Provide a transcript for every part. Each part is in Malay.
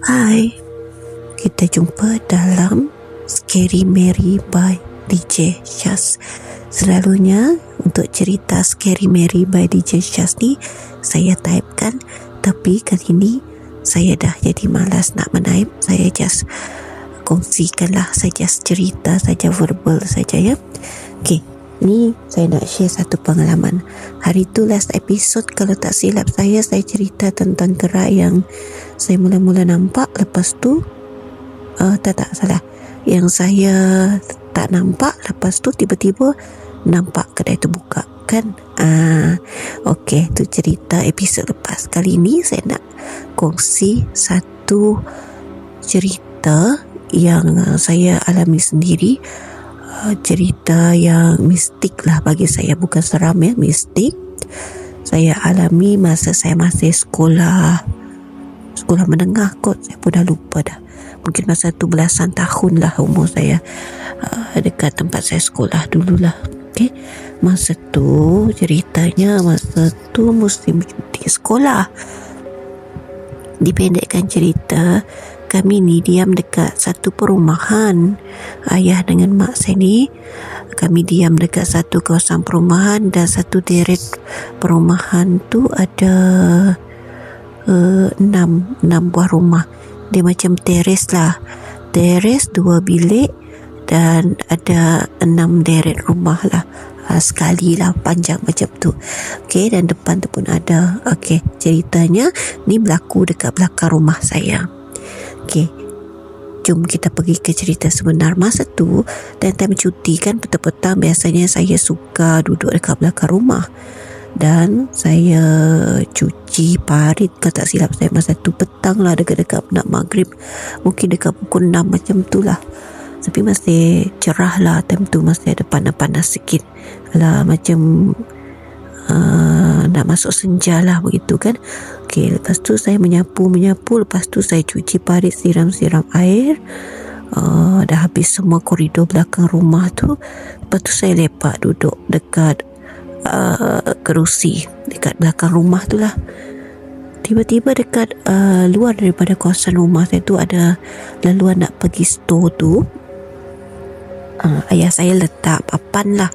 Hai, kita jumpa dalam Scary Mary by DJ Syaz. Selalunya untuk cerita Scary Mary by DJ Syaz ni saya typekan, tapi kali ni saya dah jadi malas nak menaip. Saya just kongsikanlah, saya just cerita saja, verbal saja ya. Okay, ni saya nak share satu pengalaman. Hari tu last episode, kalau tak silap saya cerita tentang gerak yang saya mula-mula nampak. Lepas tu tak salah, yang saya tak nampak, lepas tu tiba-tiba nampak kedai tu buka kan. Okey, tu cerita episod lepas. Kali ni saya nak kongsi satu cerita yang saya alami sendiri. Cerita yang mistik lah bagi saya, bukan seram ya, mistik. Saya alami masa saya masih sekolah menengah kot. Saya pun dah lupa dah. Mungkin masa tu belasan tahun lah umur saya, dekat tempat saya sekolah dululah. Okay. Masa tu ceritanya, masa tu musim cuti sekolah. Dipendekkan cerita, kami ni diam dekat satu perumahan. Ayah dengan mak saya ni, kami diam dekat satu kawasan perumahan, dan satu deret perumahan tu ada 6 buah rumah. Dia macam teres lah, teres 2 bilik dan ada 6 deret rumah lah, sekali lah, panjang macam tu. Okay, dan depan tu pun ada. Okay, ceritanya ni berlaku dekat belakang rumah saya. Okay, jom kita pergi ke cerita sebenar. Masa tu dan time cuti kan, petang-petang biasanya saya suka duduk dekat belakang rumah dan saya cuci parit. Kalau tak silap saya masa tu petang lah, dekat-dekat nak maghrib, mungkin dekat pukul 6 macam tu lah. Tapi masih cerah lah time tu, masih ada panas-panas sikit lah, macam nak masuk senja lah begitu kan. Okay, lepas tu saya menyapu, lepas tu saya cuci parit, siram air. Dah habis semua koridor belakang rumah tu. Lepas tu saya lepak duduk dekat kerusi dekat belakang rumah tu lah. Tiba-tiba dekat luar daripada kawasan rumah saya tu ada laluan nak pergi store tu. Ayah saya letak papan lah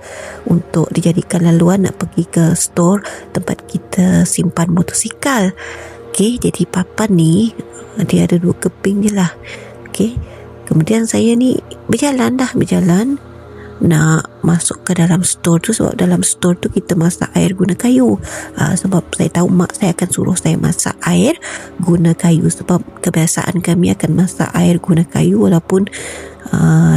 untuk dijadikan laluan nak pergi ke store tempat kita simpan motosikal. Okay, jadi papan ni dia ada 2 keping je lah. Okay, kemudian saya ni berjalan nak masuk ke dalam store tu, sebab dalam store tu kita masak air guna kayu. Sebab saya tahu mak saya akan suruh saya masak air guna kayu, sebab kebiasaan kami akan masak air guna kayu walaupun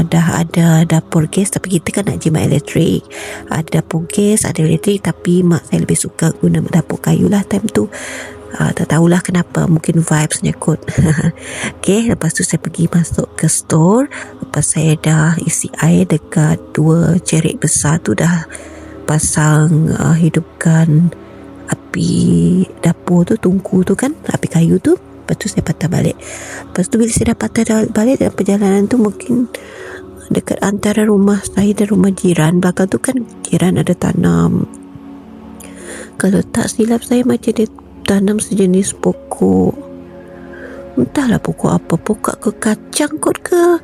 dah ada dapur gas, tapi kita kan nak jimat elektrik. Ada dapur gas, ada elektrik, tapi mak saya lebih suka guna dapur kayu lah time tu. Tak tahulah kenapa, mungkin vibesnya kot. Okay, lepas tu saya pergi masuk ke store. Lepas saya dah isi air dekat 2 cerik besar tu, dah pasang hidupkan api dapur tu, tungku tu kan, api kayu tu. Lepas tu saya patah balik. Lepas tu bila saya dah patah balik, dalam perjalanan tu mungkin dekat antara rumah saya dan rumah jiran, belakang tu kan jiran ada tanam, kalau tak silap saya macam dia tanam sejenis pokok, entahlah pokok apa, pokok ke kacang kot ke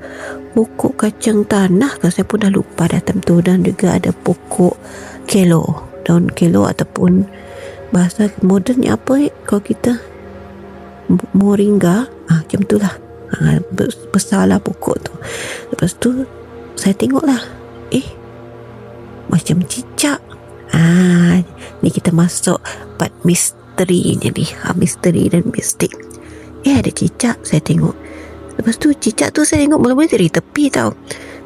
pokok kacang tanah ke, saya pun dah lupa dah time tu. Dan juga ada pokok kelo, daun kelo, ataupun bahasa modernnya apa kalau kita moringa, macam tu lah. Besarlah pokok tu. Lepas tu saya tengok lah, macam cicak. Ni kita masuk part misteri ni, misteri dan mistik. Ada cicak, saya tengok. Lepas tu cicak tu saya tengok mula-mula dari tepi tau.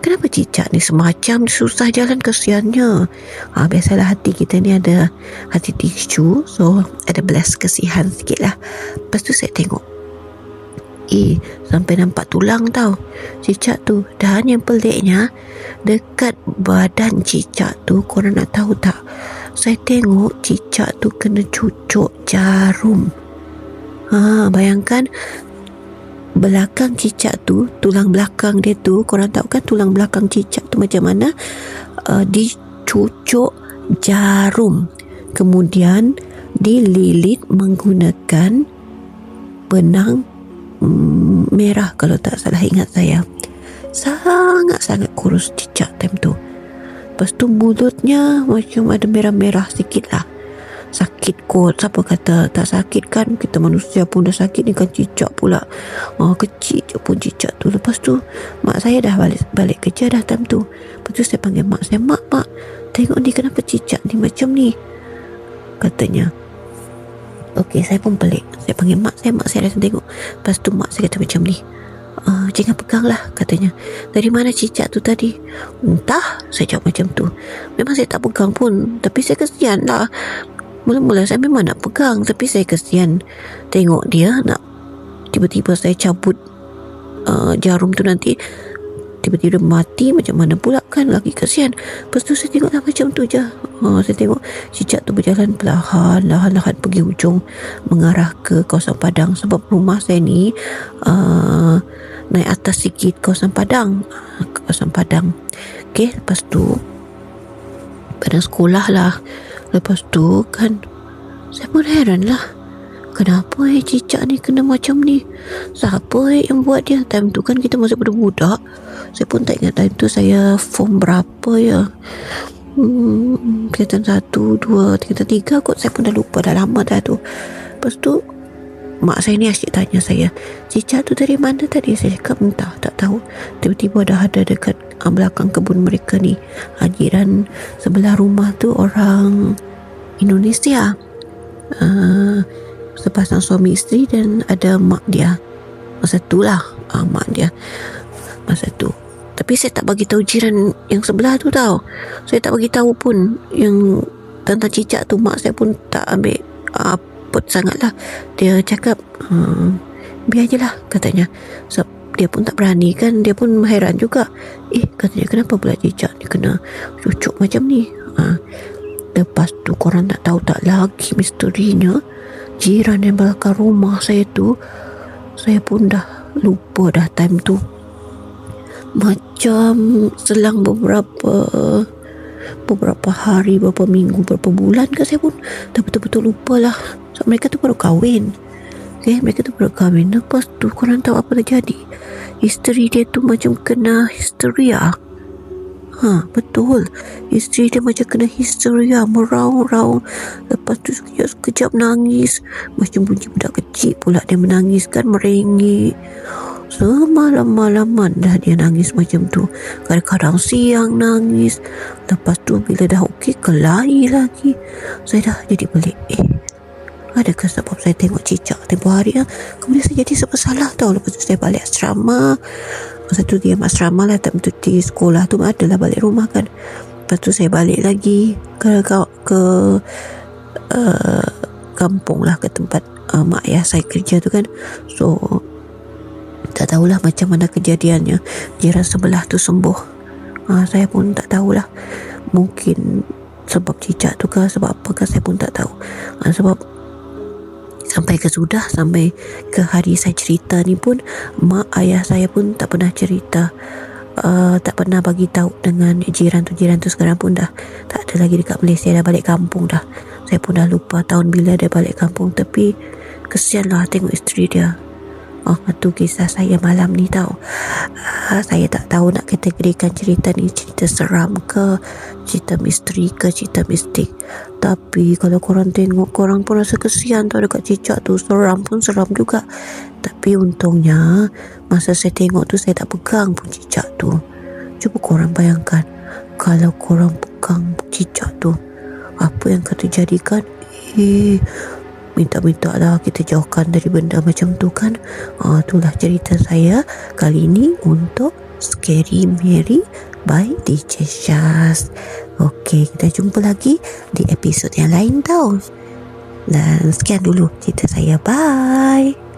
Kenapa cicak ni semacam susah jalan, kesiannya. Biasalah hati kita ni ada hati tisu, so ada belas kesihan sikit lah. Lepas tu saya tengok, sampai nampak tulang tau cicak tu. Dan yang peliknya, dekat badan cicak tu, korang nak tahu tak, saya tengok cicak tu kena cucuk jarum. Bayangkan belakang cicak tu, tulang belakang dia tu, korang tahu kan tulang belakang cicak tu macam mana? Dicucuk jarum, kemudian dililit menggunakan benang merah kalau tak salah ingat saya. Sangat-sangat kurus cicak time tu. Lepas tu mulutnya macam ada merah-merah sikit lah. Sakit kot. Siapa kata tak sakit kan? Kita manusia pun dah sakit ni kan, cicak pula. Kecil je pun cicak tu. Lepas tu mak saya dah balik kerja dah time tu. Lepas tu saya panggil mak saya, mak, tengok ni kenapa cicak ni macam ni, katanya. Okey, saya pun pelik. Saya panggil mak saya datang tengok. Lepas tu mak saya kata macam ni, jangan pegang lah, katanya. Dari mana cicak tu tadi? Entah, saya jawab macam tu. Memang saya tak pegang pun, tapi saya kesian lah. Mula-mula saya memang nak pegang, tapi saya kesian tengok dia nak tiba-tiba saya cabut jarum tu, nanti tiba-tiba mati macam mana pula kan, lagi kesian. Lepas tu saya tengok lah macam tu je. Saya tengok cicak tu berjalan perlahan-lahan pergi ujung mengarah ke kawasan padang. Sebab rumah saya ni naik atas sikit kawasan padang. Okey, lepas tu pada sekolah lah. Lepas tu kan saya pun heran lah, kenapa cicak ni kena macam ni? Siapa yang buat dia? Time tu kan kita masih budak-budak. Saya pun tak ingat time tu saya form berapa ya. Tingkatan 1, 2, tingkatan 3 kot. Saya pun dah lupa, dah lama dah tu. Lepas tu mak saya ni asyik tanya saya, cicak tu dari mana tadi? Saya cakap entah, tak tahu. Tiba-tiba dah ada dekat belakang kebun mereka ni. Jiran sebelah rumah tu orang Indonesia, sepasang suami isteri, dan ada mak dia. Masa tu lah mak dia masa tu. Tapi saya tak bagi tahu jiran yang sebelah tu tau. Saya tak bagi tahu pun yang tentang cicak tu. Mak saya pun tak ambil apa sangat lah. Dia cakap biar je lah, katanya. Sebab dia pun tak berani kan. Dia pun heran juga. Katanya kenapa pula cicak ni kena cucuk macam ni. Lepas tu korang tak tahu tak lagi misterinya, jiran yang belakang rumah saya tu, saya pun dah lupa dah time tu. Macam selang beberapa hari, beberapa minggu, beberapa bulan ke, saya pun dah betul-betul lupa lah. So, mereka tu baru kahwin. Mereka tu baru kahwin. Lepas tu korang tahu apa terjadi? Isteri dia tu macam kena histeria. Betul. Isteri dia macam kena histeria, meraung-raung. Lepas tu sekejap nangis. Macam bunyi budak kecil pula dia menangis kan, merengek. Semalam-malaman dah dia nangis macam tu. Kadang-kadang siang nangis. Lepas tu bila dah okey, kelahi lagi. Saya dah jadi pelik. Adakah sebab saya tengok cicak tempoh hari kemudian saya jadi serba salah tau. Lepas tu saya balik asrama. Masa tu dia asrama lah, tak betul di sekolah tu adalah balik rumah kan. Lepas tu saya balik lagi ke kampung lah, ke tempat mak ayah saya kerja tu kan. So tak tahulah macam mana kejadiannya. Jiran sebelah tu sembuh. Saya pun tak tahulah. Mungkin sebab cicak tu ke, sebab apakah saya pun tak tahu. Sebab sampai ke hari saya cerita ni pun, mak ayah saya pun tak pernah cerita, tak pernah bagi tahu dengan jiran tu sekarang pun dah tak ada lagi dekat Malaysia, dah balik kampung dah. Saya pun dah lupa tahun bila dia balik kampung. Tapi kesian lah tengok isteri dia. Itu kisah saya malam ni tau. Saya tak tahu nak kategorikan cerita ni cerita seram ke, cerita misteri ke, cerita mistik. Tapi kalau korang tengok, korang pun rasa kesian tau dekat cicak tu. Seram pun seram juga. Tapi untungnya masa saya tengok tu, saya tak pegang pun cicak tu. Cuba korang bayangkan, kalau korang pegang cicak tu, apa yang akan terjadikan? Minta-minta lah kita jauhkan dari benda macam tu kan. Itulah cerita saya kali ini untuk Scary Mary by DJ Shaz. Okey, kita jumpa lagi di episod yang lain tau. Dan sekian dulu cerita saya. Bye.